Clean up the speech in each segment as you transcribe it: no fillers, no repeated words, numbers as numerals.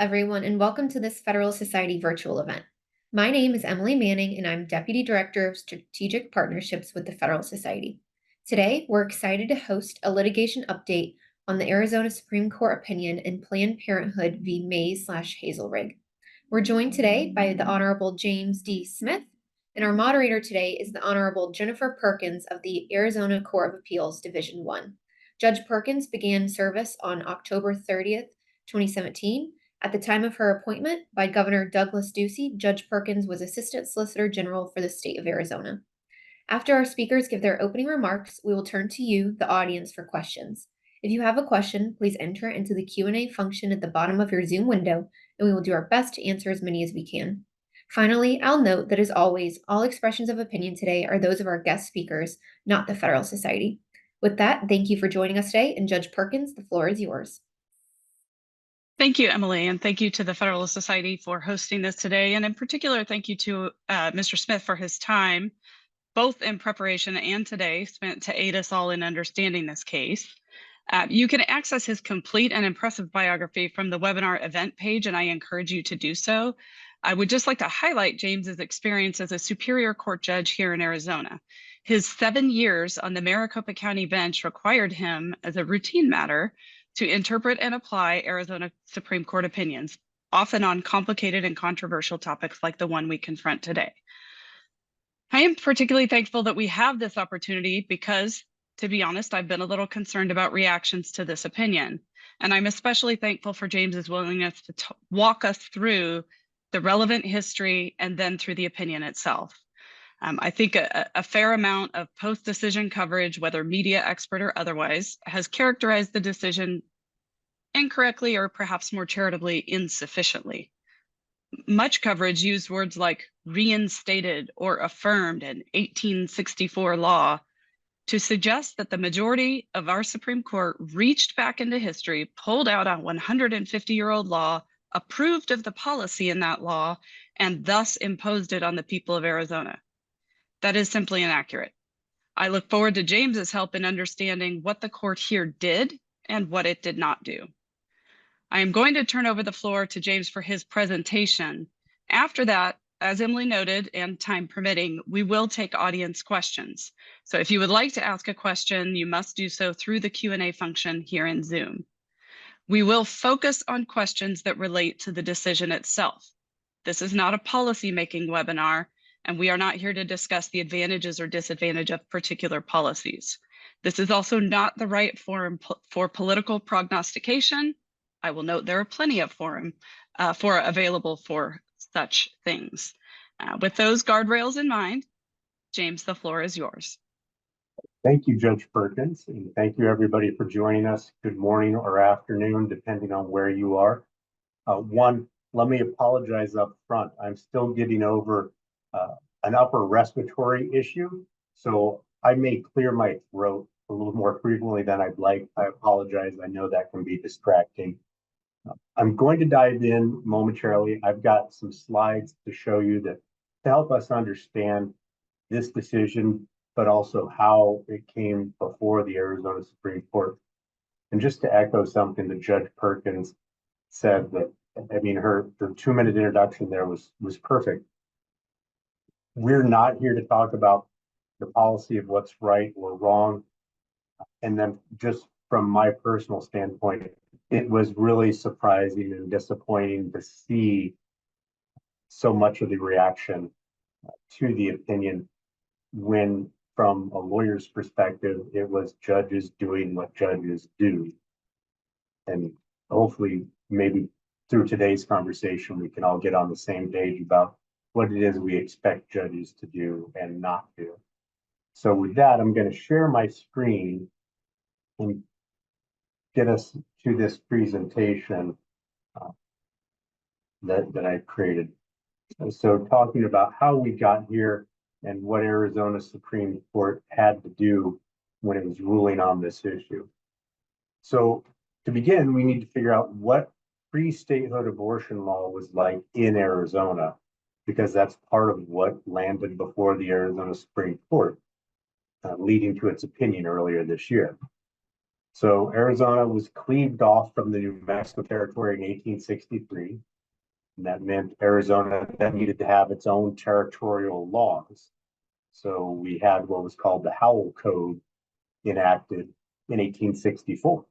everyone, and welcome to this Federalist Society virtual event. My name is Emily Manning, and I'm Deputy Director of Strategic Partnerships with the Federalist Society. Today, we're excited to host a litigation update on the Arizona Supreme Court opinion in Planned Parenthood v. Mays/Hazelrigg. We're joined today by the Honorable James D. Smith, and our moderator today is the Honorable Jennifer Perkins of the Arizona Court of Appeals, Division 1. Judge Perkins began service on October 30th, 2017. At the time of her appointment by Governor Douglas Ducey, Judge Perkins was Assistant Solicitor General for the state of Arizona. After our speakers give their opening remarks, we will turn to you, the audience, for questions. If you have a question, please enter it into the Q&A function at the bottom of your Zoom window, and we will do our best to answer as many as we can. Finally, I'll note that as always, all expressions of opinion today are those of our guest speakers, not the Federalist Society. With that, thank you for joining us today, and Judge Perkins, the floor is yours. Thank you, Emily, and thank you to the Federalist Society for hosting this today. And in particular, thank you to Mr. Smith for his time, both in preparation and today, spent to aid us all in understanding this case. You can access his complete and impressive biography from the webinar event page, and I encourage you to do so. I would just like to highlight James's experience as a Superior Court judge here in Arizona. His 7 years on the Maricopa County bench required him, as a routine matter, to interpret and apply Arizona Supreme Court opinions, often on complicated and controversial topics like the one we confront today. I am particularly thankful that we have this opportunity because, to be honest, I've been a little concerned about reactions to this opinion. And I'm especially thankful for James's willingness to walk us through the relevant history and then through the opinion itself. I think a fair amount of post-decision coverage, whether media expert or otherwise, has characterized the decision incorrectly or perhaps more charitably insufficiently. Much coverage used words like reinstated or affirmed in 1864 law to suggest that the majority of our Supreme Court reached back into history, pulled out a 150-year-old law, approved of the policy in that law, and thus imposed it on the people of Arizona. That is simply inaccurate. I look forward to James's help in understanding what the court here did and what it did not do. I am going to turn over the floor to James for his presentation. After that, as Emily noted, and time permitting, we will take audience questions. So if you would like to ask a question, you must do so through the Q&A function here in Zoom. We will focus on questions that relate to the decision itself. This is not a policy-making webinar, and we are not here to discuss the advantages or disadvantage of particular policies. This is also not the right forum for political prognostication. I will note there are plenty of forum available for such things. With those guardrails in mind, James, the floor is yours. Thank you, Judge Perkins, and thank you everybody for joining us. Good morning or afternoon, depending on where you are. One, let me apologize up front. I'm still getting over an upper respiratory issue, so I may clear my throat a little more frequently than I'd like. I apologize. I know that can be distracting. I'm going to dive in momentarily. I've got some slides to show you that to help us understand this decision, but also how it came before the Arizona Supreme Court. And just to echo something that Judge Perkins said, that I mean, her 2-minute introduction there was perfect. We're not here to talk about the policy of what's right or wrong. And then just from my personal standpoint, it was really surprising and disappointing to see so much of the reaction to the opinion when, from a lawyer's perspective, it was judges doing what judges do. And hopefully, maybe through today's conversation, we can all get on the same page about what it is we expect judges to do and not do. So with that, I'm going to share my screen and get us to this presentation that I created. So talking about how we got here and what Arizona Supreme Court had to do when it was ruling on this issue. So to begin, we need to figure out what pre-statehood abortion law was like in Arizona, because that's part of what landed before the Arizona Supreme Court, leading to its opinion earlier this year. So Arizona was cleaved off from the New Mexico territory in 1863. And that meant Arizona then needed to have its own territorial laws. So we had what was called the Howell Code enacted in 1864.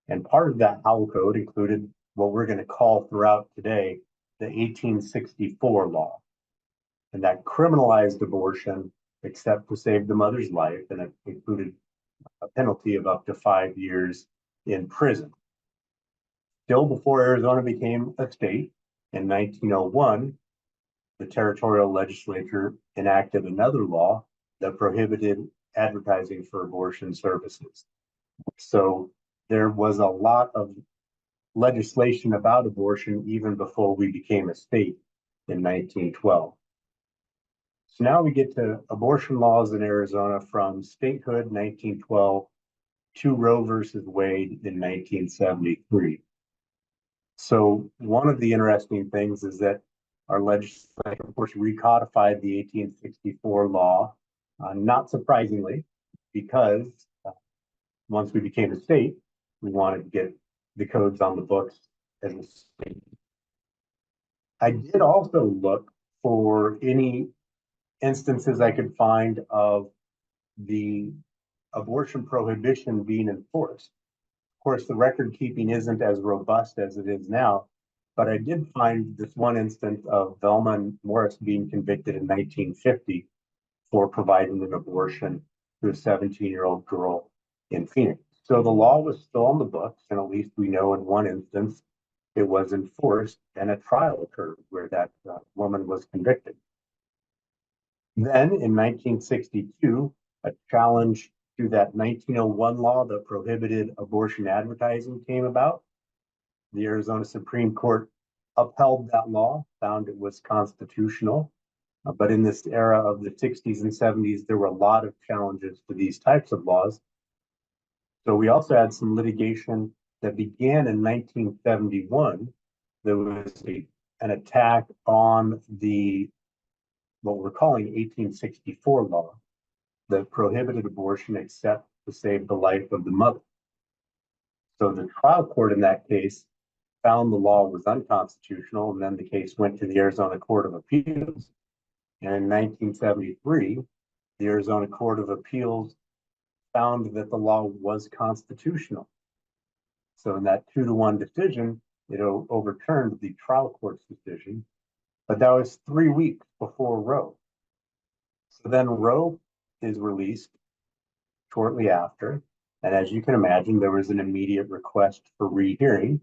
And part of that Howell Code included what we're going to call throughout today the 1864 law. And that criminalized abortion except to save the mother's life, and it included a penalty of up to 5 years in prison. Still before Arizona became a state, in 1901, the territorial legislature enacted another law that prohibited advertising for abortion services. So there was a lot of legislation about abortion even before we became a state in 1912. So now we get to abortion laws in Arizona from statehood 1912 to Roe versus Wade in 1973. So one of the interesting things is that our legislature, of course, recodified the 1864 law, not surprisingly, because once we became a state, we wanted to get the codes on the books as a state. I did also look for any instances I could find of the abortion prohibition being enforced. Of course, the record keeping isn't as robust as it is now, but I did find this one instance of Velma Morris being convicted in 1950 for providing an abortion to a 17-year-old girl in Phoenix. So the law was still on the books, and at least we know in one instance it was enforced, and a trial occurred where that woman was convicted. Then in 1962, a challenge to that 1901 law that prohibited abortion advertising came about. The Arizona Supreme Court upheld that law, found it was constitutional. But in this era of the 60s and 70s, there were a lot of challenges to these types of laws. So we also had some litigation that began in 1971. There was an attack on the what we're calling 1864 law that prohibited abortion except to save the life of the mother. So the trial court in that case found the law was unconstitutional, and then the case went to the Arizona Court of Appeals. And in 1973, the Arizona Court of Appeals found that the law was constitutional. So in that 2-to-1 decision, it overturned the trial court's decision, but that was 3 weeks before Roe. So then Roe is released shortly after. And as you can imagine, there was an immediate request for rehearing.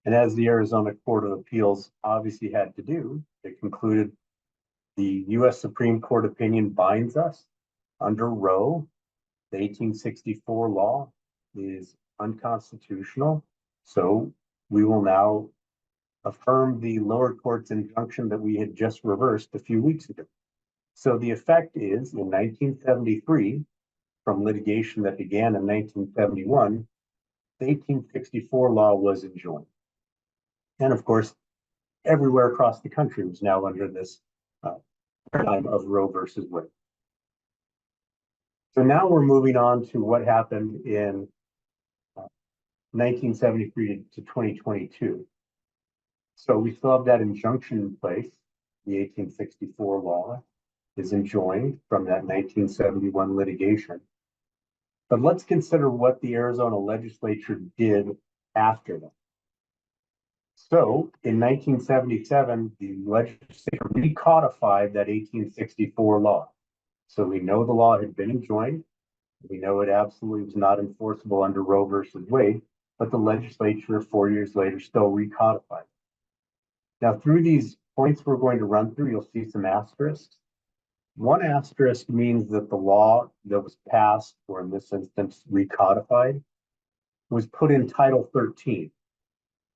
And as the Arizona Court of Appeals obviously had to do, it concluded the US Supreme Court opinion binds us. Under Roe, the 1864 law is unconstitutional. So we will now affirm the lower court's injunction that we had just reversed a few weeks ago. So the effect is in 1973, from litigation that began in 1971, the 1864 law was enjoined. And of course, everywhere across the country was now under this paradigm of Roe versus Wade. So now we're moving on to what happened in 1973 to 2022. So we still have that injunction in place. The 1864 law is enjoined from that 1971 litigation. But let's consider what the Arizona legislature did after that. So in 1977, the legislature recodified that 1864 law. So we know the law had been enjoined. We know it absolutely was not enforceable under Roe versus Wade, but the legislature 4 years later still recodified. Now, through these points we're going to run through, you'll see some asterisks. One asterisk means that the law that was passed, or in this instance, recodified, was put in Title 13,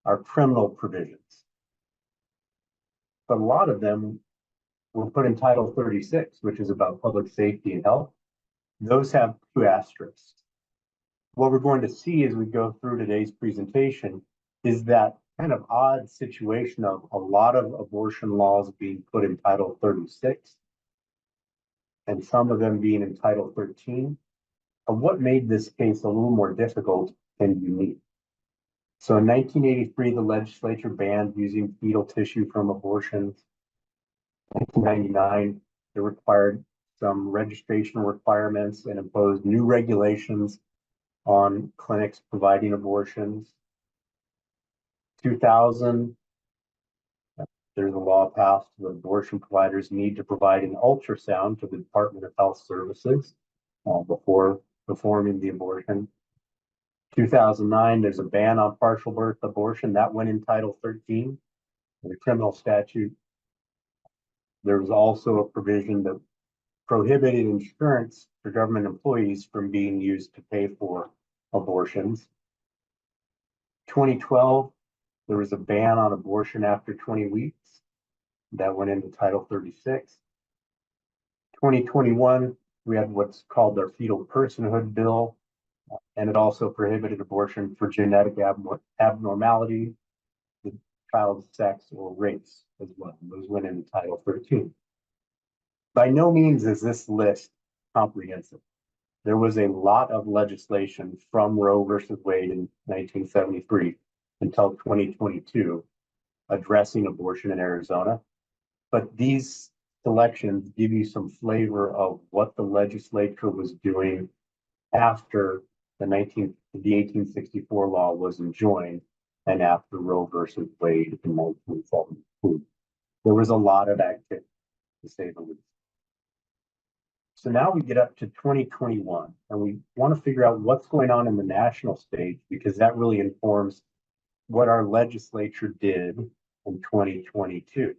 our criminal provisions. But a lot of them were put in Title 36, which is about public safety and health. Those have 2 asterisks. What we're going to see as we go through today's presentation is that kind of odd situation of a lot of abortion laws being put in Title 36 and some of them being in Title 13. What made this case a little more difficult and unique. So in 1983, the legislature banned using fetal tissue from abortions. 1999, it required some registration requirements and imposed new regulations on clinics providing abortions. 2000, there's a law passed that abortion providers need to provide an ultrasound to the Department of Health Services before performing the abortion. 2009, there's a ban on partial birth abortion. That went in Title 13, the criminal statute. There was also a provision that prohibited insurance for government employees from being used to pay for abortions. 2012, there was a ban on abortion after 20 weeks. That went into Title 36. 2021, we had what's called our fetal personhood bill, and it also prohibited abortion for genetic abnormality, the child's sex or race as well. Those went into Title 13. By no means is this list comprehensive. There was a lot of legislation from Roe versus Wade in 1973 until 2022 addressing abortion in Arizona. But these selections give you some flavor of what the legislature was doing after the 1864 law was enjoined and after Roe versus Wade in 1972. There was a lot of activity, to say the least. So now we get up to 2021, and we want to figure out what's going on in the national stage, because that really informs what our legislature did in 2022.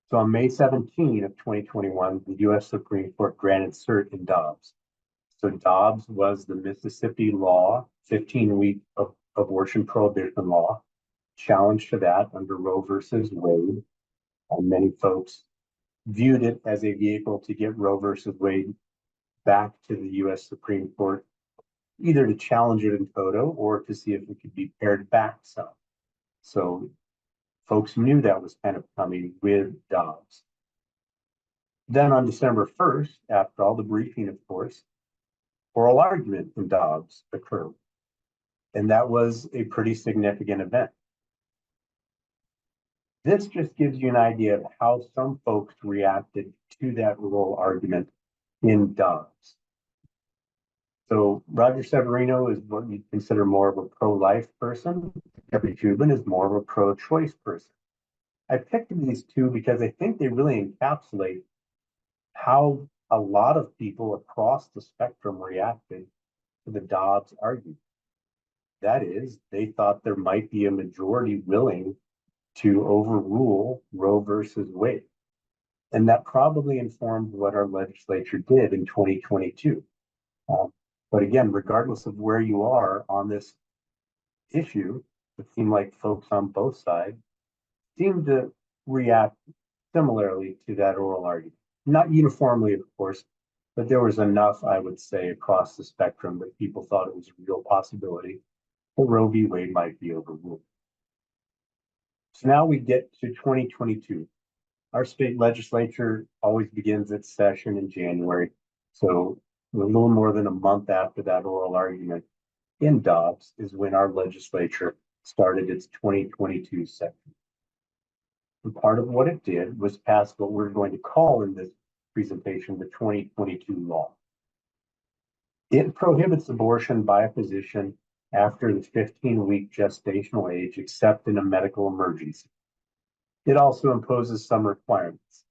So on May 17 of 2021, the U.S. Supreme Court granted cert in Dobbs. So Dobbs was the Mississippi law, 15-week abortion prohibition law, challenged to that under Roe versus Wade. And many folks viewed it as a vehicle to get Roe versus Wade back to the U.S. Supreme Court, either to challenge it in toto or to see if it could be pared back some. So folks knew that was kind of coming with Dobbs. Then on December 1st, after all the briefing, of course, oral argument in Dobbs occurred. And that was a pretty significant event. This just gives you an idea of how some folks reacted to that oral argument in Dobbs. So Roger Severino is what you'd consider more of a pro-life person. Jeffrey Toobin is more of a pro-choice person. I picked these two because I think they really encapsulate how a lot of people across the spectrum reacted to the Dobbs argument. That is, they thought there might be a majority willing to overrule Roe versus Wade. And that probably informed what our legislature did in 2022. But again, regardless of where you are on this issue, it seemed like folks on both sides seemed to react similarly to that oral argument. Not uniformly, of course, but there was enough, I would say, across the spectrum that people thought it was a real possibility that Roe v. Wade might be overruled. So now we get to 2022. Our state legislature always begins its session in January. So a little more than a month after that oral argument in Dobbs is when our legislature started its 2022 session. And part of what it did was pass what we're going to call in this presentation the 2022 law. It prohibits abortion by a physician after the 15-week gestational age, except in a medical emergency. It also imposes some requirements.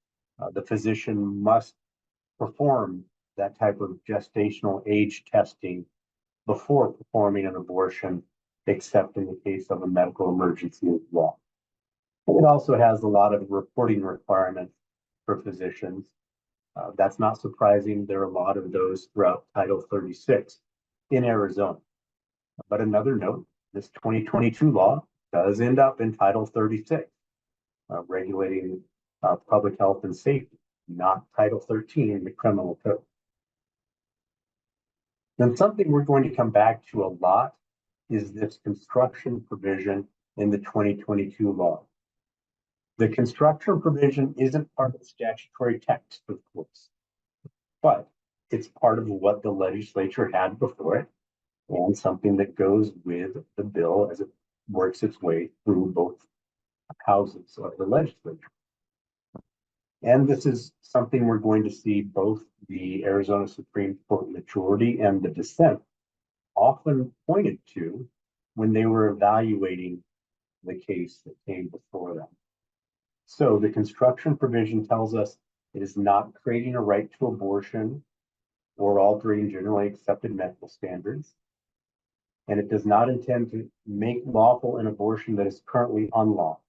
The physician must perform that type of gestational age testing before performing an abortion, except in the case of a medical emergency as well. It also has a lot of reporting requirements for physicians. That's not surprising. There are a lot of those throughout Title 36 in Arizona. But another note, this 2022 law does end up in Title 36, regulating public health and safety, not Title 13 in the criminal code. Then something we're going to come back to a lot is this construction provision in the 2022 law. The construction provision isn't part of the statutory text, of course, but it's part of what the legislature had before it, and something that goes with the bill as it works its way through both houses of the legislature. And this is something we're going to see both the Arizona Supreme Court majority and the dissent often pointed to when they were evaluating the case that came before them. So the construction provision tells us it is not creating a right to abortion or altering generally accepted medical standards. And it does not intend to make lawful an abortion that is currently unlawful.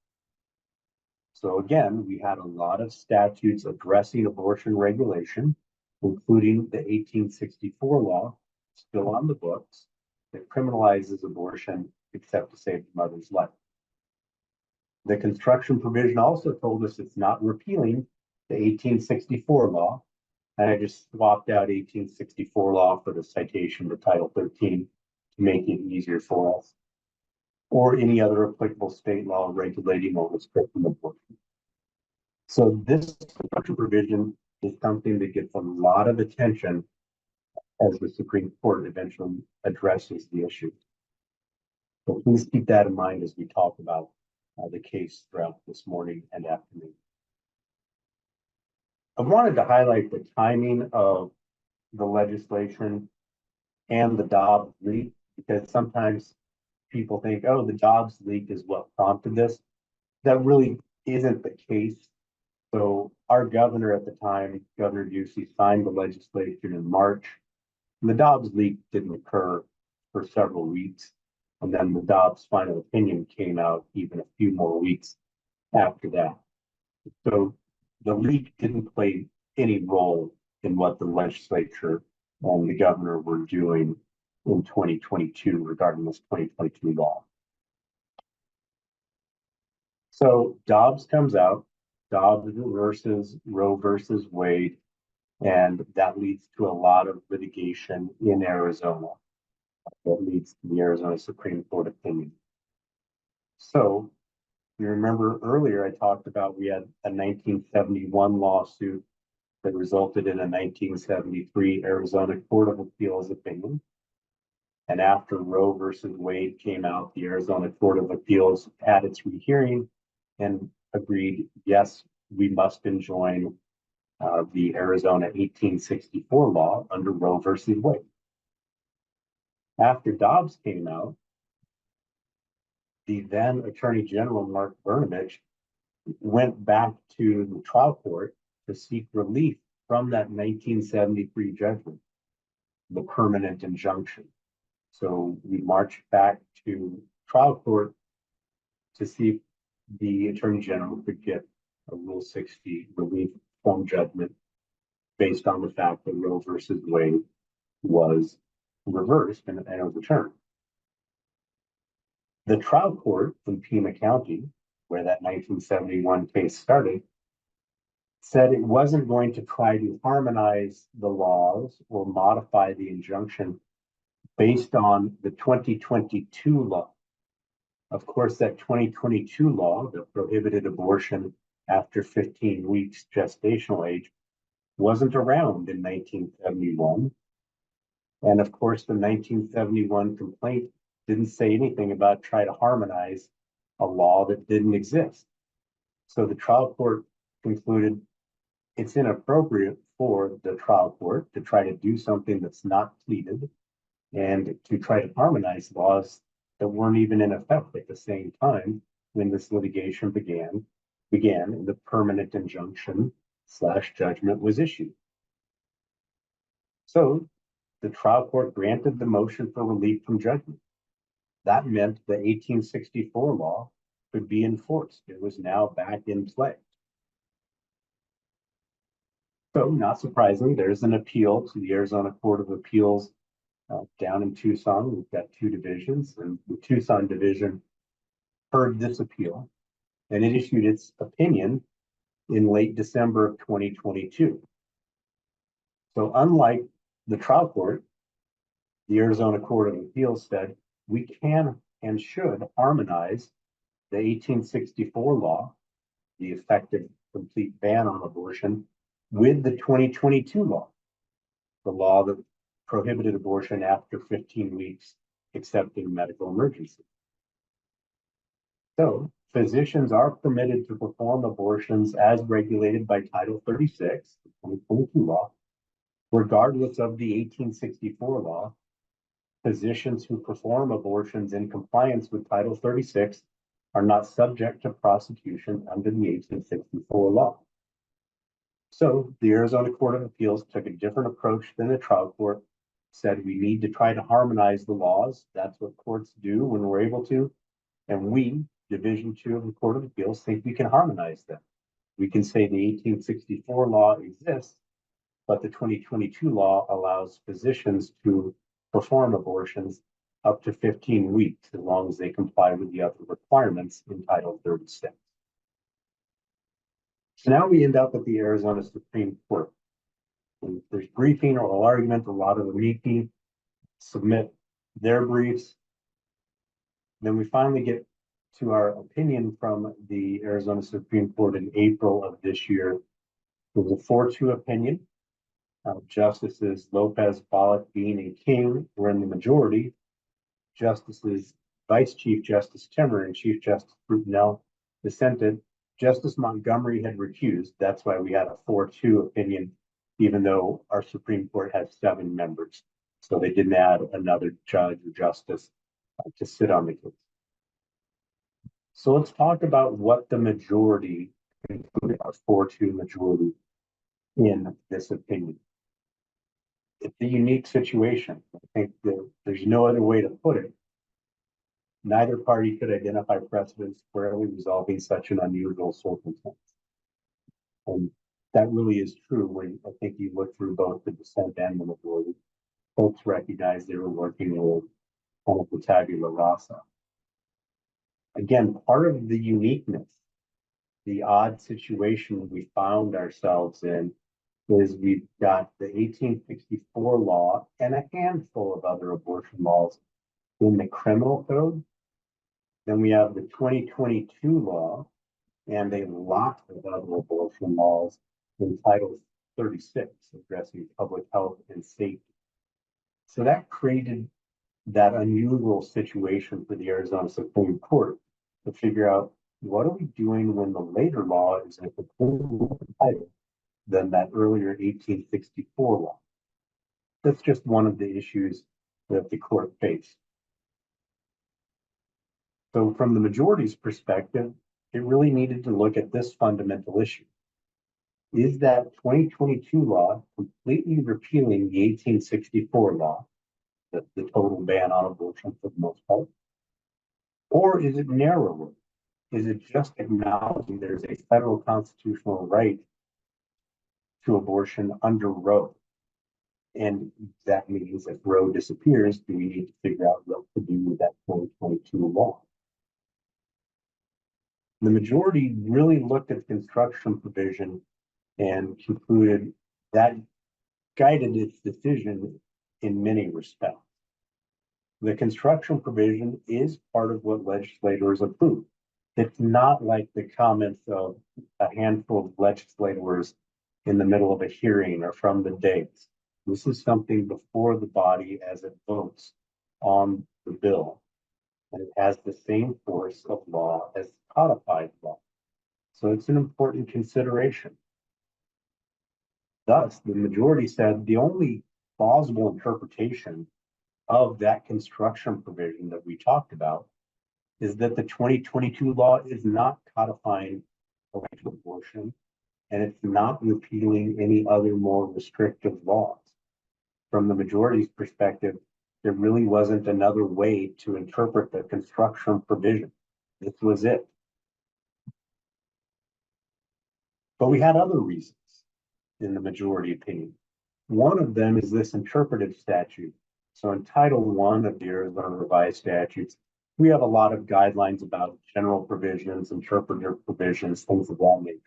So again, we had a lot of statutes addressing abortion regulation, including the 1864 law, still on the books, that criminalizes abortion except to save the mother's life. The construction provision also told us it's not repealing the 1864 law, and I just swapped out 1864 law for the citation to Title 13 to make it easier for us, or any other applicable state law regulating or restricting abortion. So this construction provision is something that gets a lot of attention as the Supreme Court eventually addresses the issue. So please keep that in mind as we talk about the case throughout this morning and afternoon. I wanted to highlight the timing of the legislation and the Dobbs leak, because sometimes people think, oh, the Dobbs leak is what prompted this. That really isn't the case. So our governor at the time, Governor Ducey, signed the legislation in March, and the Dobbs leak didn't occur for several weeks. And then the Dobbs final opinion came out even a few more weeks after that. So the leak didn't play any role in what the legislature and the governor were doing in 2022 regarding this 2022 law. So Dobbs comes out, Dobbs versus Roe versus Wade, and that leads to a lot of litigation in Arizona. That leads to the Arizona Supreme Court opinion. So you remember earlier I talked about we had a 1971 lawsuit that resulted in a 1973 Arizona Court of Appeals opinion. And after Roe versus Wade came out, the Arizona Court of Appeals had its rehearing and agreed, yes, we must enjoin the Arizona 1864 law under Roe versus Wade. After Dobbs came out, the then Attorney General Mark Brnovich went back to the trial court to seek relief from that 1973 judgment, the permanent injunction. So we marched back to trial court to see if the Attorney General could get a Rule 60 relief form judgment based on the fact that Roe versus Wade was reversed and overturned. The trial court in Pima County, where that 1971 case started, said it wasn't going to try to harmonize the laws or modify the injunction based on the 2022 law. Of course, that 2022 law that prohibited abortion after 15 weeks gestational age wasn't around in 1971. And of course, the 1971 complaint didn't say anything about trying to harmonize a law that didn't exist. So the trial court concluded it's inappropriate for the trial court to try to do something that's not pleaded and to try to harmonize laws that weren't even in effect at the same time when this litigation began and the permanent injunction / judgment was issued. So the trial court granted the motion for relief from judgment. That meant the 1864 law could be enforced. It was now back in play. So not surprisingly, there's an appeal to the Arizona Court of Appeals down in Tucson. We've got two divisions, and the Tucson division heard this appeal, and it issued its opinion in late December of 2022. So unlike the trial court, the Arizona Court of Appeals said we can and should harmonize the 1864 law, the effective complete ban on abortion, with the 2022 law. the law that prohibited abortion after 15 weeks, except in medical emergency. So physicians are permitted to perform abortions as regulated by Title 36, the 2022 law, regardless of the 1864 law. Physicians who perform abortions in compliance with Title 36 are not subject to prosecution under the 1864 law. So the Arizona Court of Appeals took a different approach than the trial court, said we need to try to harmonize the laws. That's what courts do when we're able to. And we, Division 2 of the Court of Appeals, think we can harmonize them. We can say the 1864 law exists, but the 2022 law allows physicians to perform abortions up to 15 weeks, as long as they comply with the other requirements in Title 36. So now we end up at the Arizona Supreme Court. And there's briefing, oral argument, a lot of the meeting, submit their briefs. Then we finally get to our opinion from the Arizona Supreme Court in April of this year. It was a 4-2 opinion. Justices Lopez, Bollock, Bean, and King were in the majority. Justices Vice Chief Justice Timmer and Chief Justice Brutinel dissented. Justice Montgomery had recused. That's why we had a 4-2 opinion, even though our Supreme Court has 7 members. So they didn't add another judge or justice to sit on the case. So let's talk about what the majority concluded, our 4-2 majority in this opinion. It's a unique situation. I think there's no other way to put it. Neither party could identify precedents squarely resolving such an unusual circumstance. And that really is true when I think you look through both the dissent and the majority. Folks recognize they were working with kind of the tabula rasa. Again, part of the uniqueness, the odd situation we found ourselves in, is we've got the 1864 law and a handful of other abortion laws in the criminal code. Then we have the 2022 law and a lot of other abortion laws in Title 36, addressing public health and safety. So that created that unusual situation for the Arizona Supreme Court to figure out, what are we doing when the later law is a completely different title than that earlier 1864 law? That's just one of the issues that the court faced. So from the majority's perspective, it really needed to look at this fundamental issue. Is that 2022 law completely repealing the 1864 law, the total ban on abortion for the most part? Or is it narrower? Is it just acknowledging there's a federal constitutional right to abortion under Roe? And that means if Roe disappears, do we need to figure out what to do with that 2022 law? The majority really looked at the construction provision and concluded that guided its decision in many respects. The construction provision is part of what legislators approve. It's not like the comments of a handful of legislators in the middle of a hearing or from the dates. This is something before the body as it votes on the bill. And it has the same force of law as codified law. So it's an important consideration. Thus, the majority said the only plausible interpretation of that construction provision that we talked about is that the 2022 law is not codifying the right to abortion, and it's not repealing any other more restrictive laws. From the majority's perspective, there really wasn't another way to interpret the construction provision. This was it. But we had other reasons in the majority opinion. One of them is this interpretive statute. So in Title I of the Arizona Revised Statutes, we have a lot of guidelines about general provisions, interpretive provisions, things of that nature.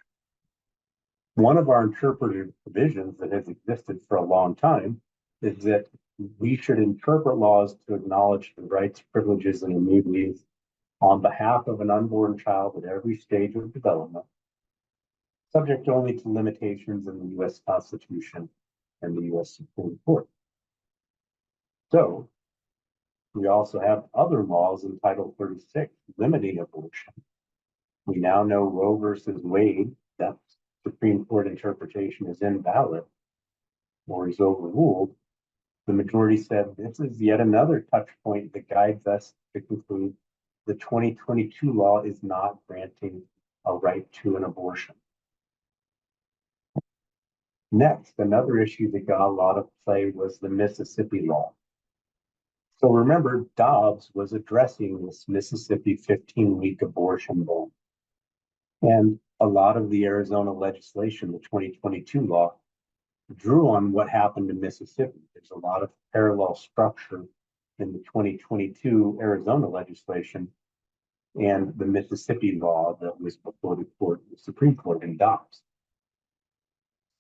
One of our interpretive provisions that has existed for a long time is that we should interpret laws to acknowledge the rights, privileges, and immunities on behalf of an unborn child at every stage of development, subject only to limitations in the U.S. Constitution and the U.S. Supreme Court. So we also have other laws in Title 36 limiting abortion. We now know Roe versus Wade, that Supreme Court interpretation is invalid or is overruled. The majority said this is yet another touch point that guides us to conclude the 2022 law is not granting a right to an abortion. Next, another issue that got a lot of play was the Mississippi law. So remember, Dobbs was addressing this Mississippi 15-week abortion ban. And a lot of the Arizona legislation, the 2022 law, drew on what happened in Mississippi. There's a lot of parallel structure in the 2022 Arizona legislation and the Mississippi law that was before the Supreme Court in Dobbs.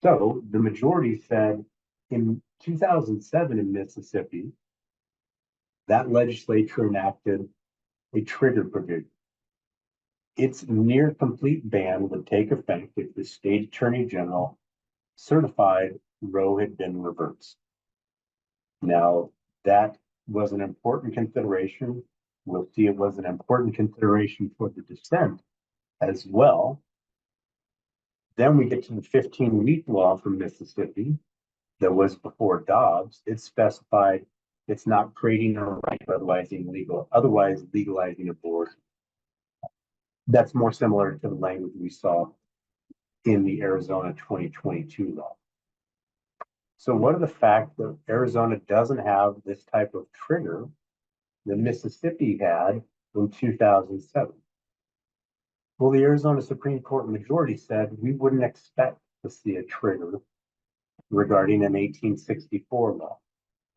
So the majority said in 2007 in Mississippi, that legislature enacted a trigger provision. Its near complete ban would take effect if the state attorney general certified Roe had been reversed. Now, that was an important consideration. We'll see it was an important consideration for the dissent as well. Then we get to the 15-week law from Mississippi that was before Dobbs. It specified it's not creating a right, otherwise legalizing abortion. That's more similar to the language we saw in the Arizona 2022 law. So what are the facts that Arizona doesn't have this type of trigger that Mississippi had in 2007? Well, the Arizona Supreme Court majority said we wouldn't expect to see a trigger regarding an 1864 law.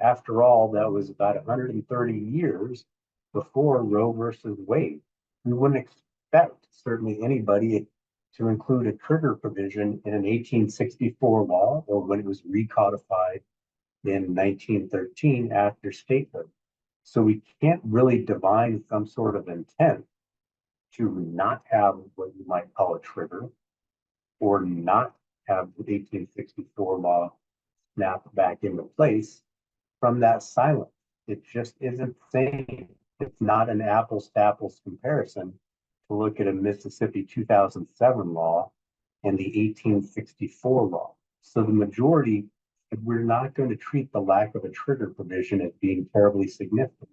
After all, that was about 130 years before Roe versus Wade. We wouldn't expect certainly anybody to include a trigger provision in an 1864 law or when it was recodified in 1913 after statehood. So we can't really divine some sort of intent to not have what you might call a trigger or not have the 1864 law snap back into place from that silence. It just isn't sane. It's not an apples to apples comparison to look at a Mississippi 2007 law and the 1864 law. So the majority, we're not going to treat the lack of a trigger provision as being terribly significant.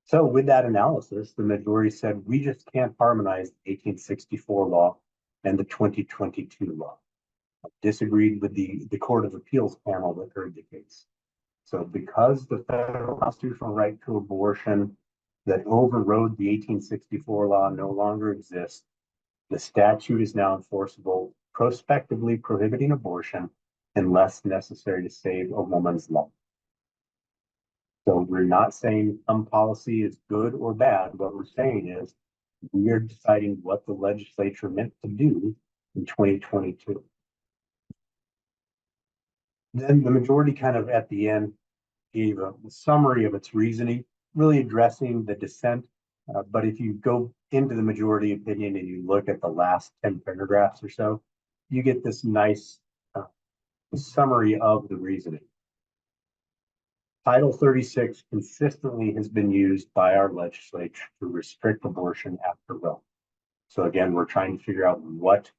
So with that analysis, the majority said, we just can't harmonize the 1864 law and the 2022 law. Disagreed with the Court of Appeals panel that heard the case. So because the federal constitutional right to abortion that overrode the 1864 law no longer exists, the statute is now enforceable, prospectively prohibiting abortion unless necessary to save a woman's life. So we're not saying some policy is good or bad. What we're saying is we are deciding what the legislature meant to do in 2022. Then the majority kind of at the end gave a summary of its reasoning, really addressing the dissent. But if you go into the majority opinion and you look at the last 10 paragraphs or so, you get this nice summary of the reasoning. Title 36 consistently has been used by our legislature to restrict abortion after Roe. So again, we're trying to figure out what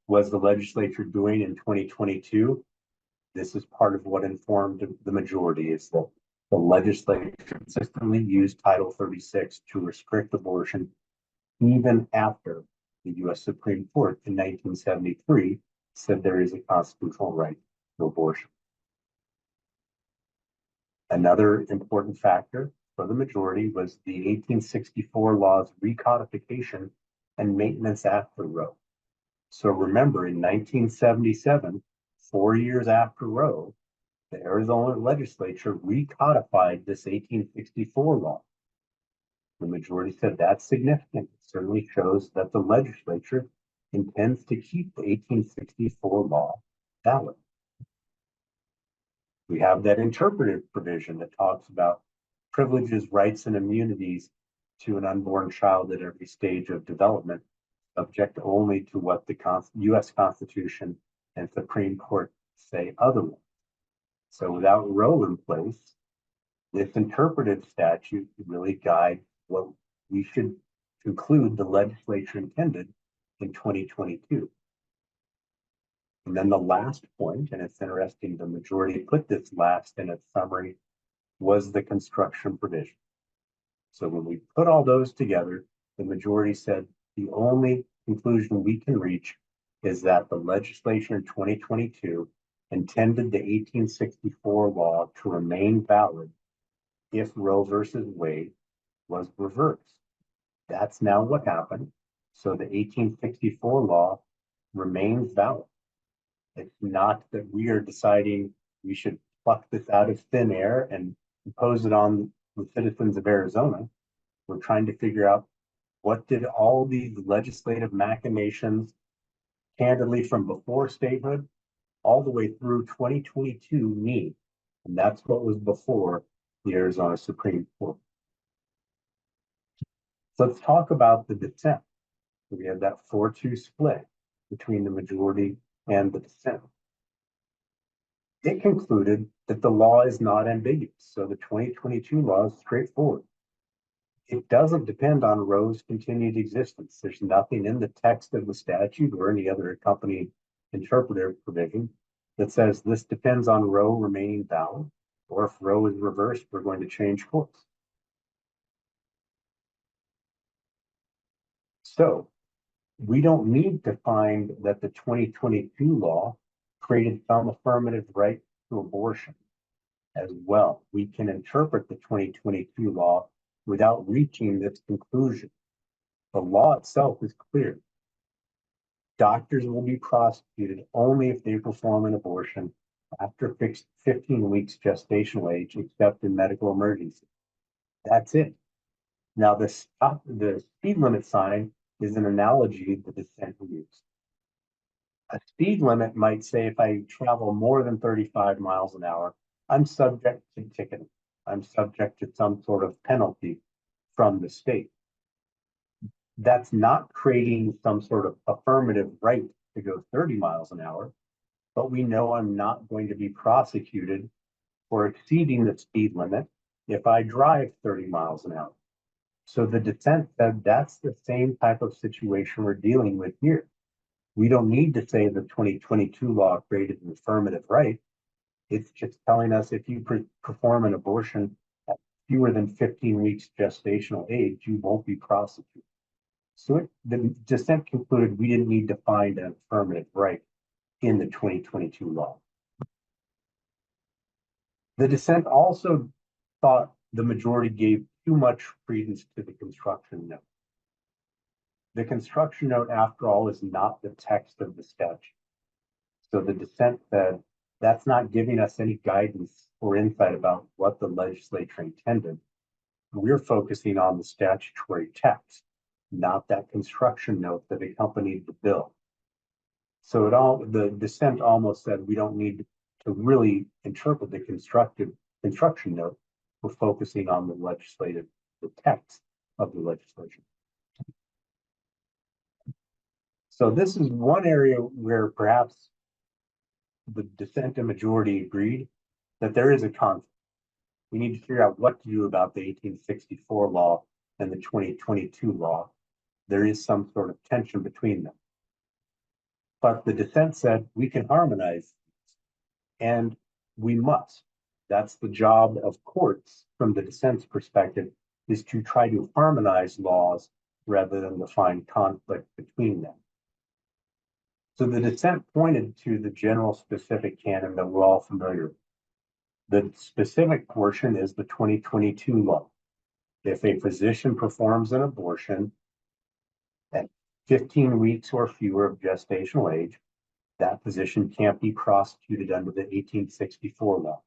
was the legislature doing in 2022. This is part of what informed the majority, is that the legislature consistently used Title 36 to restrict abortion even after the U.S. Supreme Court in 1973 said there is a constitutional right to abortion. Another important factor for the majority was the 1864 law's recodification and maintenance after Roe. So remember, in 1977, 4 years after Roe, the Arizona legislature recodified this 1864 law. The majority said that's significant. It certainly shows that the legislature intends to keep the 1864 law valid. We have that interpretive provision that talks about privileges, rights, and immunities to an unborn child at every stage of development, subject only to what the U.S. Constitution and Supreme Court say otherwise. So without Roe in place, this interpretive statute really guides what we should conclude the legislature intended in 2022. And then the last point, and it's interesting, the majority put this last in its summary, was the construction provision. So when we put all those together, the majority said the only conclusion we can reach is that the legislature in 2022 intended the 1864 law to remain valid if Roe versus Wade was reversed. That's now what happened. So the 1864 law remains valid. It's not that we are deciding we should pluck this out of thin air and impose it on the citizens of Arizona. We're trying to figure out what did all these legislative machinations, candidly from before statehood all the way through 2022 mean? And that's what was before the Arizona Supreme Court. So let's talk about the dissent. We have that 4-2 split between the majority and the dissent. It concluded that the law is not ambiguous, so the 2022 law is straightforward. It doesn't depend on Roe's continued existence. There's nothing in the text of the statute or any other accompanying interpretive provision that says this depends on Roe remaining valid, or if Roe is reversed, we're going to change course. So we don't need to find that the 2022 law created some affirmative right to abortion as well. We can interpret the 2022 law without reaching this conclusion. The law itself is clear. Doctors will be prosecuted only if they perform an abortion after 15 weeks gestational age, except in medical emergency. That's it. Now, the speed limit sign is an analogy the dissent used. A speed limit might say if I travel more than 35 miles an hour, I'm subject to ticketing. I'm subject to some sort of penalty from the state. That's not creating some sort of affirmative right to go 30 miles an hour, but we know I'm not going to be prosecuted for exceeding the speed limit if I drive 30 miles an hour. So the dissent said that's the same type of situation we're dealing with here. We don't need to say the 2022 law created an affirmative right. It's just telling us if you perform an abortion at fewer than 15 weeks gestational age, you won't be prosecuted. So the dissent concluded we didn't need to find an affirmative right in the 2022 law. The dissent also thought the majority gave too much credence to the construction note. The construction note, after all, is not the text of the statute. So the dissent said that's not giving us any guidance or insight about what the legislature intended. We're focusing on the statutory text, not that construction note that accompanied the bill. So the dissent almost said we don't need to really interpret the construction note. We're focusing on the text of the legislation. So this is one area where perhaps the dissent and majority agreed that there is a conflict. We need to figure out what to do about the 1864 law and the 2022 law. There is some sort of tension between them. But the dissent said we can harmonize, and we must. That's the job of courts from the dissent's perspective, is to try to harmonize laws rather than to find conflict between them. So the dissent pointed to the general specific canon that we're all familiar with. The specific portion is the 2022 law. If a physician performs an abortion at 15 weeks or fewer of gestational age, that physician can't be prosecuted under the 1864 law.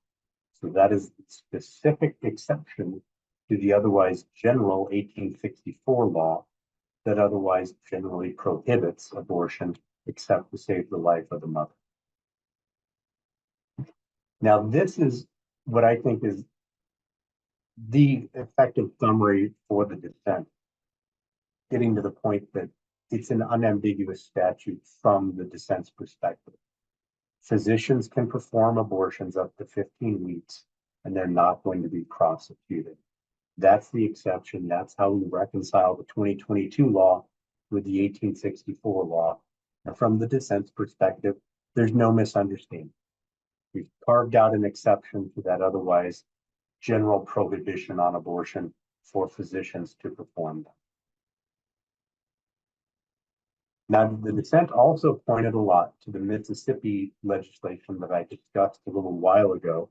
So that is the specific exception to the otherwise general 1864 law that otherwise generally prohibits abortion except to save the life of the mother. Now, this is what I think is the effective summary for the dissent, getting to the point that it's an unambiguous statute from the dissent's perspective. Physicians can perform abortions up to 15 weeks, and they're not going to be prosecuted. That's the exception. That's how we reconcile the 2022 law with the 1864 law. And from the dissent's perspective, there's no misunderstanding. We've carved out an exception to that otherwise general prohibition on abortion for physicians to perform them. Now, the dissent also pointed a lot to the Mississippi legislation that I discussed a little while ago,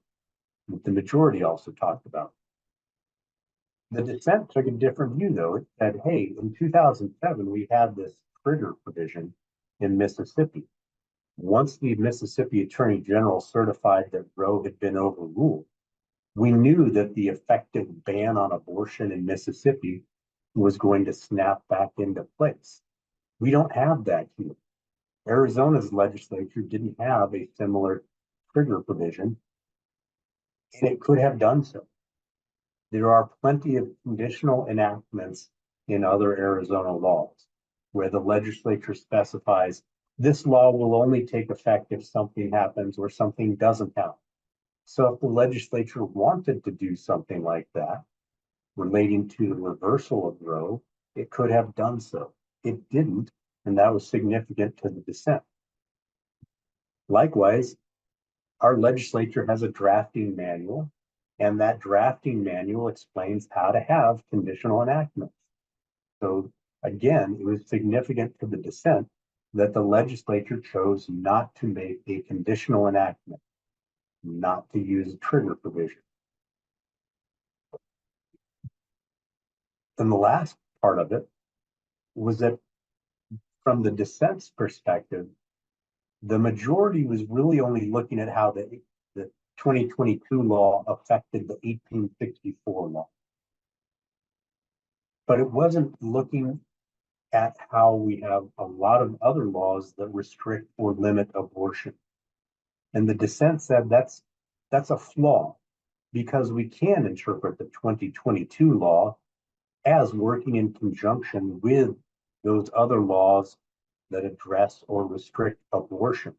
that the majority also talked about. The dissent took a different view, though. It said, hey, in 2007, we had this trigger provision in Mississippi. Once the Mississippi Attorney General certified that Roe had been overruled, we knew that the effective ban on abortion in Mississippi was going to snap back into place. We don't have that here. Arizona's legislature didn't have a similar trigger provision, and it could have done so. There are plenty of conditional enactments in other Arizona laws where the legislature specifies this law will only take effect if something happens or something doesn't happen. So if the legislature wanted to do something like that relating to the reversal of Roe, it could have done so. It didn't, and that was significant to the dissent. Likewise, our legislature has a drafting manual, and that drafting manual explains how to have conditional enactments. So again, it was significant to the dissent that the legislature chose not to make a conditional enactment, not to use a trigger provision. And the last part of it was that from the dissent's perspective, the majority was really only looking at how the 2022 law affected the 1864 law. But it wasn't looking at how we have a lot of other laws that restrict or limit abortion. And the dissent said that's a flaw, because we can interpret the 2022 law as working in conjunction with those other laws that address or restrict abortion.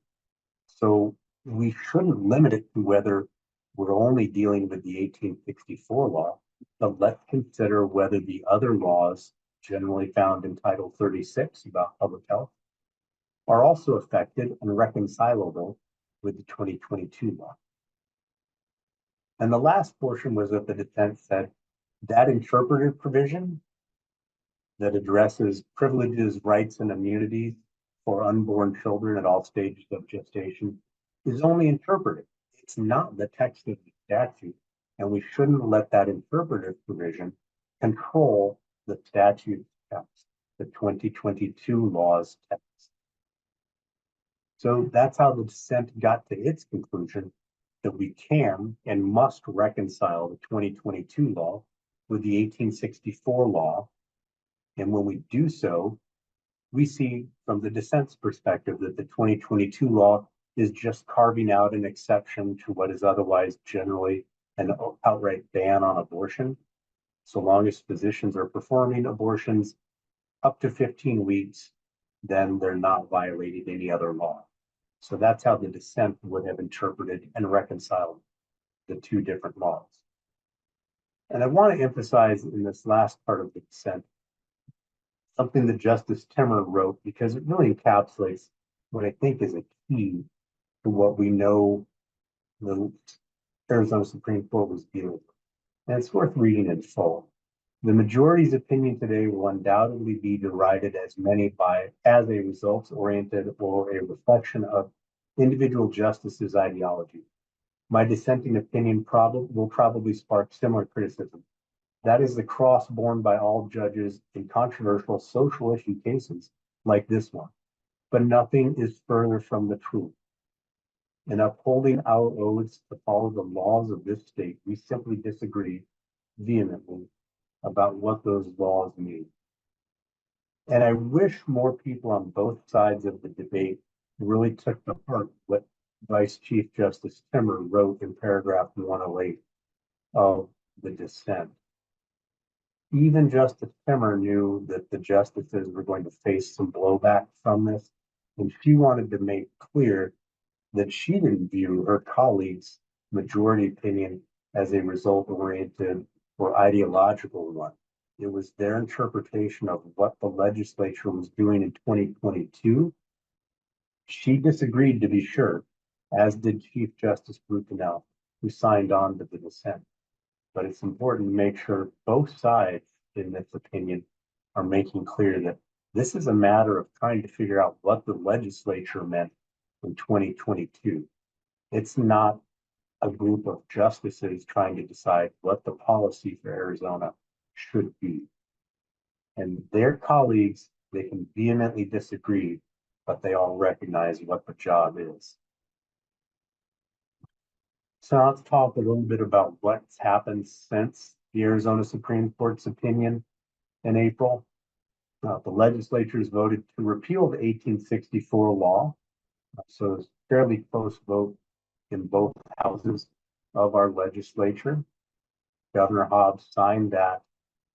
So we shouldn't limit it to whether we're only dealing with the 1864 law, but let's consider whether the other laws generally found in Title 36 about public health are also affected and reconcilable with the 2022 law. And the last portion was that the dissent said that interpretive provision that addresses privileges, rights, and immunities for unborn children at all stages of gestation is only interpretive. It's not the text of the statute, and we shouldn't let that interpretive provision control the statute's text, the 2022 law's text. So that's how the dissent got to its conclusion that we can and must reconcile the 2022 law with the 1864 law. And when we do so, we see from the dissent's perspective that the 2022 law is just carving out an exception to what is otherwise generally an outright ban on abortion, so long as physicians are performing abortions up to 15 weeks, then they're not violating any other law. So that's how the dissent would have interpreted and reconciled the two different laws. And I want to emphasize in this last part of the dissent something that Justice Timmer wrote, because it really encapsulates what I think is a key to what we know the Arizona Supreme Court was dealing with. And it's worth reading in full. The majority's opinion today will undoubtedly be derided as as a results-oriented or a reflection of individual justices' ideology. My dissenting opinion will probably spark similar criticism. That is the cross borne by all judges in controversial social issue cases like this one. But nothing is further from the truth. In upholding our oaths to follow the laws of this state, we simply disagree vehemently about what those laws mean. And I wish more people on both sides of the debate really took to heart what Vice Chief Justice Timmer wrote in paragraph 108 of the dissent. Even Justice Timmer knew that the justices were going to face some blowback from this, and she wanted to make clear that she didn't view her colleagues' majority opinion as a result-oriented or ideological one. It was their interpretation of what the legislature was doing in 2022. She disagreed, to be sure, as did Chief Justice Brutinel, who signed on to the dissent. But it's important to make sure both sides in this opinion are making clear that this is a matter of trying to figure out what the legislature meant in 2022. It's not a group of justices trying to decide what the policy for Arizona should be. And their colleagues, they can vehemently disagree, but they all recognize what the job is. So now let's talk a little bit about what's happened since the Arizona Supreme Court's opinion in April. The legislature has voted to repeal the 1864 law. So it's a fairly close vote in both houses of our legislature. Governor Dobbs signed that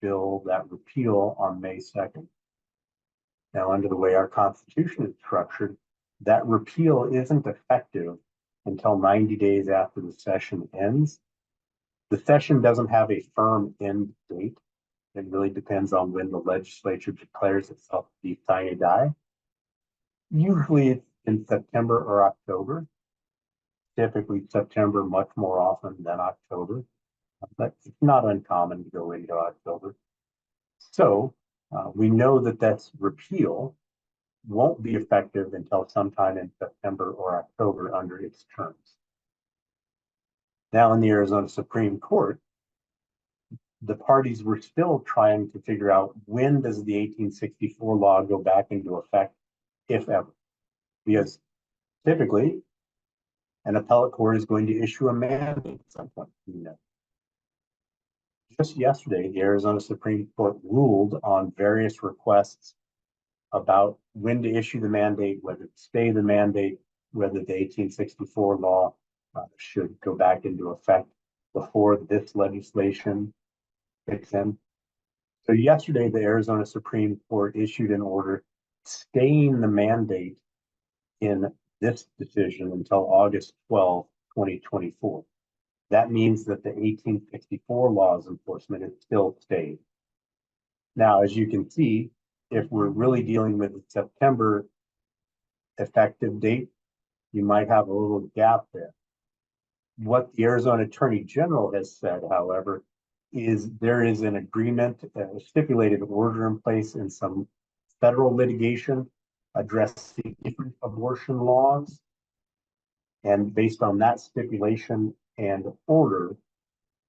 bill, that repeal, on May 2nd. Now, under the way our Constitution is structured, that repeal isn't effective until 90 days after the session ends. The session doesn't have a firm end date. It really depends on when the legislature declares itself to be sine die. Usually it's in September or October. Typically September much more often than October, but it's not uncommon to go into October. So we know that that's repeal won't be effective until sometime in September or October under its terms. Now in the Arizona Supreme Court, the parties were still trying to figure out when does the 1864 law go back into effect, if ever. Because typically, an appellate court is going to issue a mandate at some point. Just yesterday, the Arizona Supreme Court ruled on various requests about when to issue the mandate, whether to stay the mandate, whether the 1864 law should go back into effect before this legislation kicks in. So yesterday, the Arizona Supreme Court issued an order staying the mandate in this decision until August 12, 2024. That means that the 1864 law's enforcement is still stayed. Now, as you can see, if we're really dealing with a September effective date, you might have a little gap there. What the Arizona Attorney General has said, however, is there is an agreement, a stipulated order in place in some federal litigation addressing different abortion laws. And based on that stipulation and order,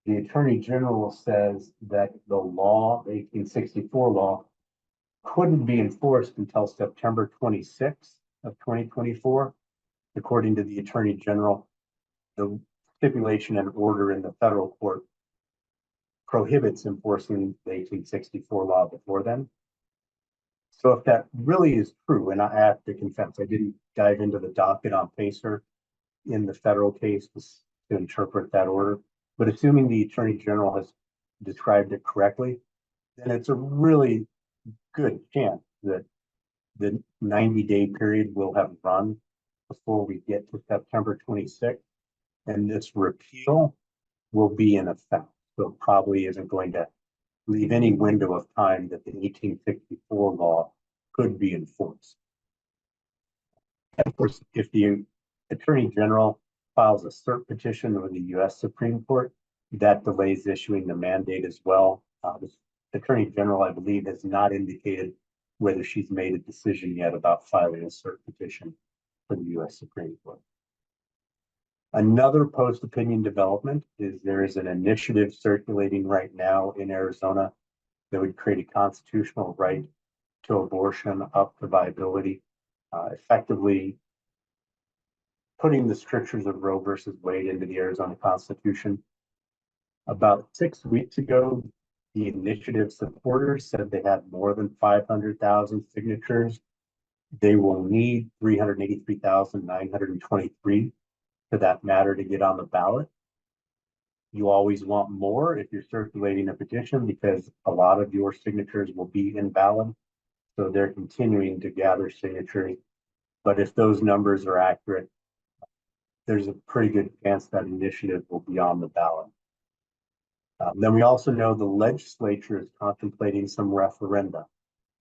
the Attorney General says that the law, the 1864 law, couldn't be enforced until September 26th of 2024. According to the Attorney General, the stipulation and order in the federal court prohibits enforcing the 1864 law before then. So if that really is true, and I have to confess, I didn't dive into the docket on PACER in the federal case to interpret that order, but assuming the Attorney General has described it correctly, then it's a really good chance that the 90-day period will have run before we get to September 26th, and this repeal will be in effect. So it probably isn't going to leave any window of time that the 1864 law could be enforced. And of course, if the Attorney General files a cert petition with the U.S. Supreme Court, that delays issuing the mandate as well. The Attorney General, I believe, has not indicated whether she's made a decision yet about filing a cert petition for the U.S. Supreme Court. Another post-opinion development is there is an initiative circulating right now in Arizona that would create a constitutional right to abortion up to viability, effectively putting the strictures of Roe versus Wade into the Arizona Constitution. About 6 weeks ago, the initiative supporters said they had more than 500,000 signatures. They will need 383,923 for that matter to get on the ballot. You always want more if you're circulating a petition because a lot of your signatures will be invalid. So they're continuing to gather signatures. But if those numbers are accurate, there's a pretty good chance that initiative will be on the ballot. Then we also know the legislature is contemplating some referenda.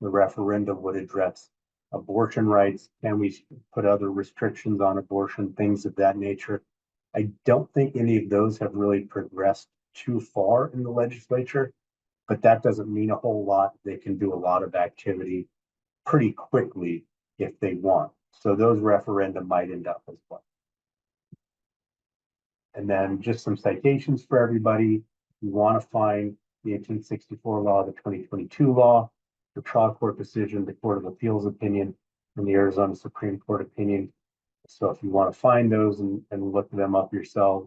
The referenda would address abortion rights. Can we put other restrictions on abortion, things of that nature? I don't think any of those have really progressed too far in the legislature, but that doesn't mean a whole lot. They can do a lot of activity pretty quickly if they want. So those referenda might end up as well. And then just some citations for everybody. You want to find the 1864 law, the 2022 law, the trial court decision, the Court of Appeals opinion, and the Arizona Supreme Court opinion. So if you want to find those and look them up yourself,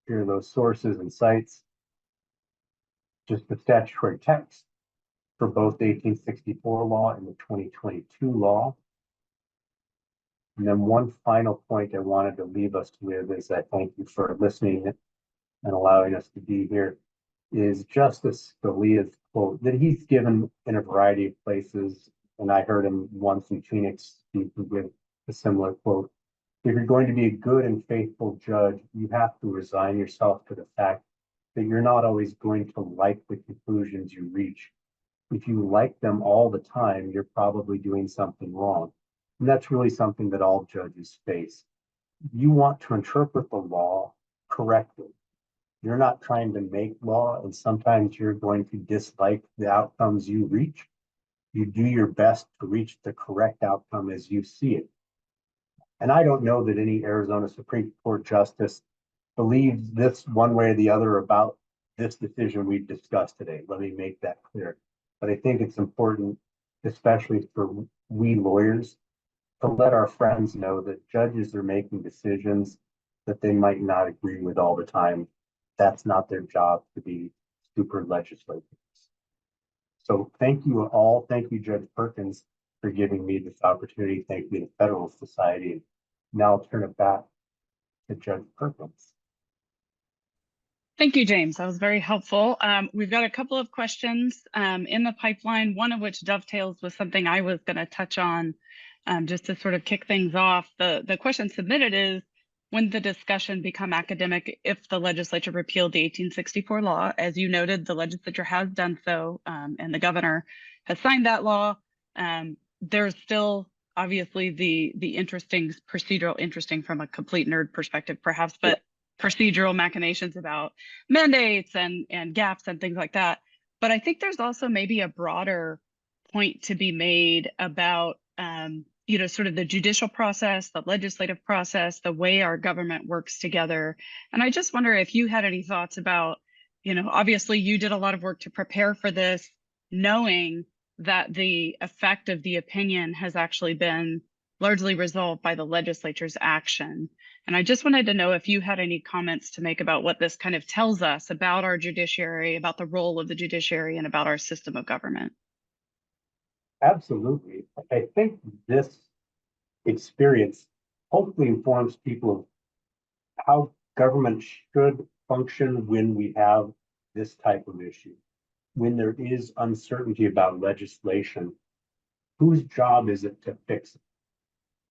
here are those sources and sites. Just the statutory text for both the 1864 law and the 2022 law. And then one final point I wanted to leave us with is I thank you for listening and allowing us to be here, is Justice Scalia's quote that he's given in a variety of places. And I heard him once in Phoenix speak with a similar quote. If you're going to be a good and faithful judge, you have to resign yourself to the fact that you're not always going to like the conclusions you reach. If you like them all the time, you're probably doing something wrong. And that's really something that all judges face. You want to interpret the law correctly. You're not trying to make law, and sometimes you're going to dislike the outcomes you reach. You do your best to reach the correct outcome as you see it. And I don't know that any Arizona Supreme Court justice believes this one way or the other about this decision we've discussed today. Let me make that clear. But I think it's important, especially for we lawyers, to let our friends know that judges are making decisions that they might not agree with all the time. That's not their job to be super legislators. So thank you all. Thank you, Judge Perkins, for giving me this opportunity. Thank you to the Federalist Society. Now I'll turn it back to Judge Perkins. Thank you, James. That was very helpful. We've got a couple of questions in the pipeline, one of which dovetails with something I was going to touch on just to sort of kick things off. The question submitted is, when the discussion become academic if the legislature repealed the 1864 law? As you noted, the legislature has done so, and the governor has signed that law. There's still obviously the interesting from a complete nerd perspective, perhaps, but procedural machinations about mandates and gaps and things like that. But I think there's also maybe a broader point to be made about sort of the judicial process, the legislative process, the way our government works together. And I just wonder if you had any thoughts about, obviously you did a lot of work to prepare for this, knowing that the effect of the opinion has actually been largely resolved by the legislature's action. And I just wanted to know if you had any comments to make about what this kind of tells us about our judiciary, about the role of the judiciary, and about our system of government. Absolutely. I think this experience hopefully informs people of how government should function when we have this type of issue. When there is uncertainty about legislation, whose job is it to fix it?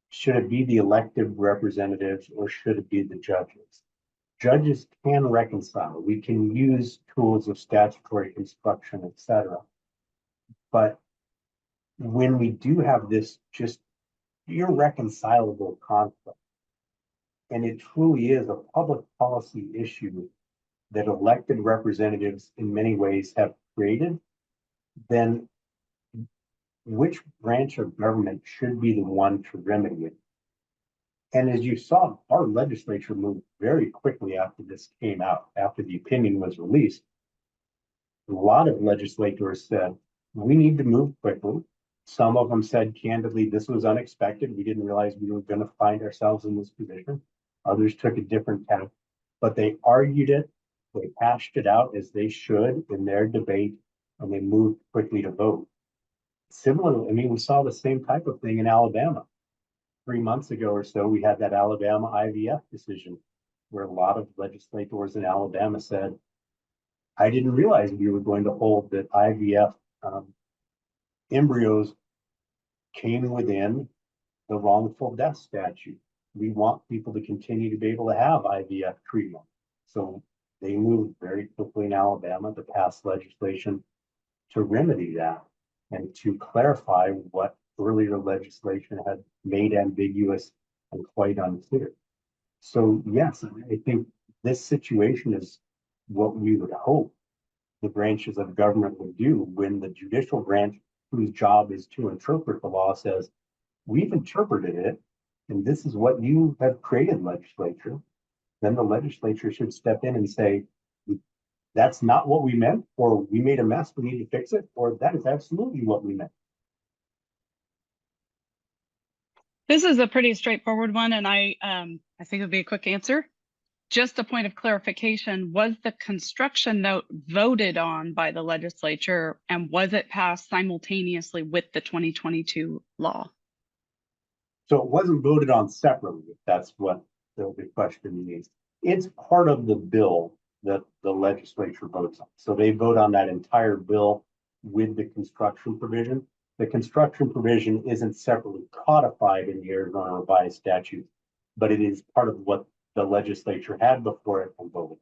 Should it be the elected representatives or should it be the judges? Judges can reconcile. We can use tools of statutory construction, etc. But when we do have this just irreconcilable conflict, and it truly is a public policy issue that elected representatives in many ways have created, then which branch of government should be the one to remedy it? And as you saw, our legislature moved very quickly after this came out, after the opinion was released. A lot of legislators said, we need to move quickly. Some of them said candidly, this was unexpected. We didn't realize we were going to find ourselves in this position. Others took a different tack, but they argued it. They hashed it out as they should in their debate, and they moved quickly to vote. Similarly, we saw the same type of thing in Alabama. 3 months ago or so, we had that Alabama IVF decision where a lot of legislators in Alabama said, I didn't realize we were going to hold that IVF embryos came within the wrongful death statute. we want people to continue to be able to have IVF treatment. So they moved very quickly in Alabama to pass legislation to remedy that and to clarify what earlier legislation had made ambiguous and quite unclear. So yes, I think this situation is what we would hope the branches of government would do when the judicial branch, whose job is to interpret the law, says, we've interpreted it, and this is what you have created, legislature. Then the legislature should step in and say, that's not what we meant, or we made a mess, we need to fix it, or that is absolutely what we meant. This is a pretty straightforward one, and I think it would be a quick answer. Just a point of clarification, was the construction note voted on by the legislature, and was it passed simultaneously with the 2022 law? So it wasn't voted on separately, if that's what the question means. It's part of the bill that the legislature votes on. So they vote on that entire bill with the construction provision. The construction provision isn't separately codified in the Arizona revised statute, but it is part of what the legislature had before it and voted.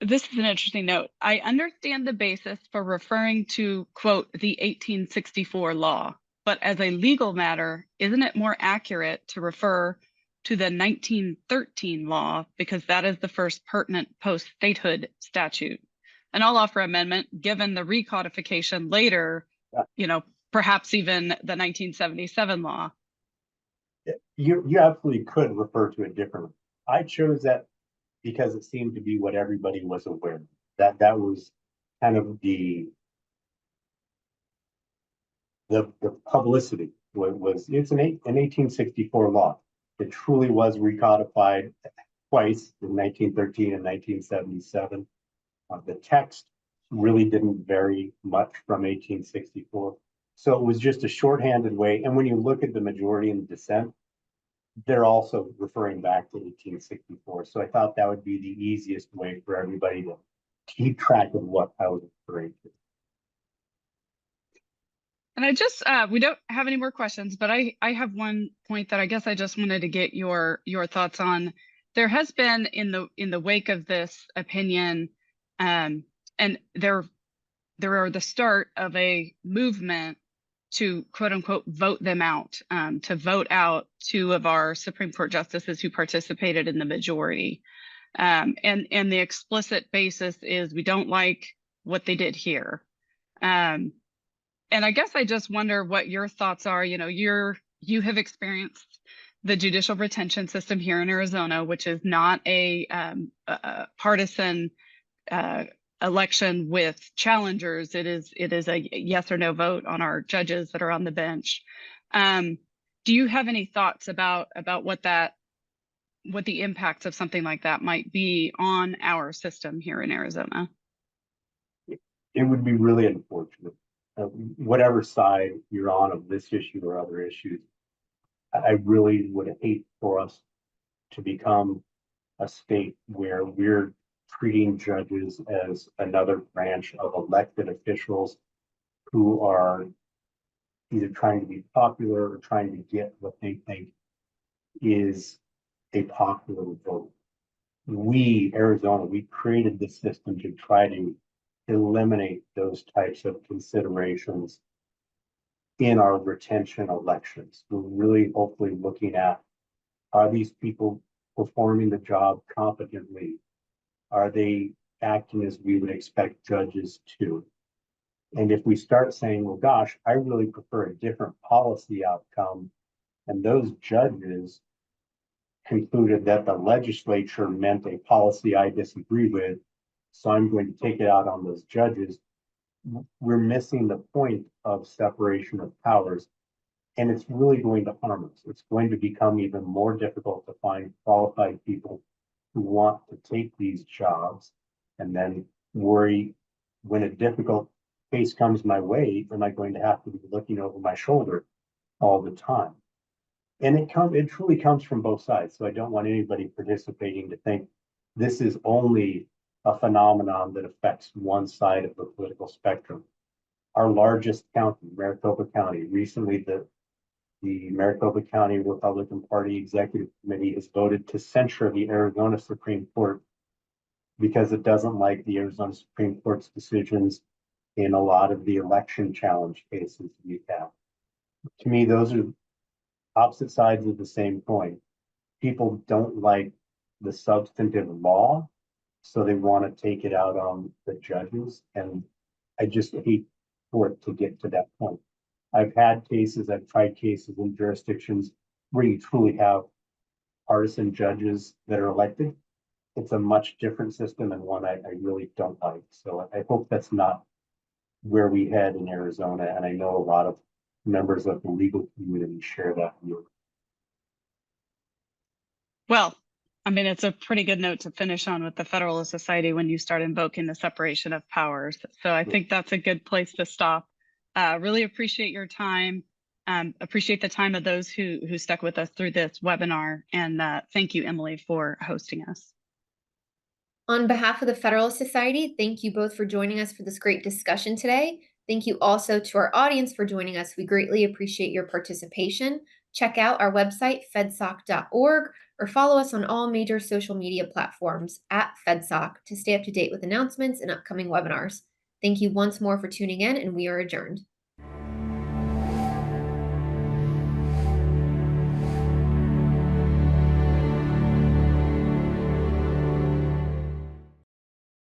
This is an interesting note. I understand the basis for referring to, quote, the 1864 law, but as a legal matter, isn't it more accurate to refer to the 1913 law, because that is the first pertinent post-statehood statute? And I'll offer amendment, given the recodification later, perhaps even the 1977 law. You absolutely could refer to it differently. I chose that because it seemed to be what everybody was aware of. That was kind of the publicity. It's an 1864 law. It truly was recodified twice in 1913 and 1977. The text really didn't vary much from 1864. So it was just a shorthanded way. And when you look at the majority and the dissent, they're also referring back to 1864. So I thought that would be the easiest way for everybody to keep track of what I was referring to. And I just, we don't have any more questions, but I have one point that I guess I just wanted to get your thoughts on. There has been in the wake of this opinion, and there are the start of a movement to quote unquote vote them out, to vote out two of our Supreme Court justices who participated in the majority. And the explicit basis is we don't like what they did here. And I guess I just wonder what your thoughts are. You have experienced the judicial retention system here in Arizona, which is not a partisan election with challengers. It is a yes or no vote on our judges that are on the bench. Do you have any thoughts about what the impacts of something like that might be on our system here in Arizona? It would be really unfortunate. Whatever side you're on of this issue or other issues, I really would hate for us to become a state where we're treating judges as another branch of elected officials who are either trying to be popular or trying to get what they think is a popular vote. We, Arizona, we created this system to try to eliminate those types of considerations in our retention elections. We're really hopefully looking at, are these people performing the job competently? Are they acting as we would expect judges to? And if we start saying, well, gosh, I really prefer a different policy outcome, and those judges concluded that the legislature meant a policy I disagree with, so I'm going to take it out on those judges, we're missing the point of separation of powers. And it's really going to harm us. It's going to become even more difficult to find qualified people who want to take these jobs and then worry when a difficult case comes my way, am I going to have to be looking over my shoulder all the time? And it truly comes from both sides. So I don't want anybody participating to think this is only a phenomenon that affects one side of the political spectrum. Our largest county, Maricopa County, recently the the Maricopa County Republican Party Executive Committee has voted to censure the Arizona Supreme Court because it doesn't like the Arizona Supreme Court's decisions in a lot of the election challenge cases we have. To me, those are opposite sides of the same coin. People don't like the substantive law, so they want to take it out on the judges. And I just hate for it to get to that point. I've tried cases in jurisdictions where you truly have partisan judges that are elected. It's a much different system and one I really don't like. So I hope that's not where we head in Arizona. And I know a lot of members of the legal community share that view. Well, I mean, it's a pretty good note to finish on with the Federalist Society when you start invoking the separation of powers. So I think that's a good place to stop. Really appreciate your time. Appreciate the time of those who stuck with us through this webinar. And thank you, Emily, for hosting us. On behalf of the Federalist Society, thank you both for joining us for this great discussion today. Thank you also to our audience for joining us. We greatly appreciate your participation. Check out our website, fedsoc.org, or follow us on all major social media platforms @FedSoc to stay up to date with announcements and upcoming webinars. Thank you once more for tuning in, and we are adjourned.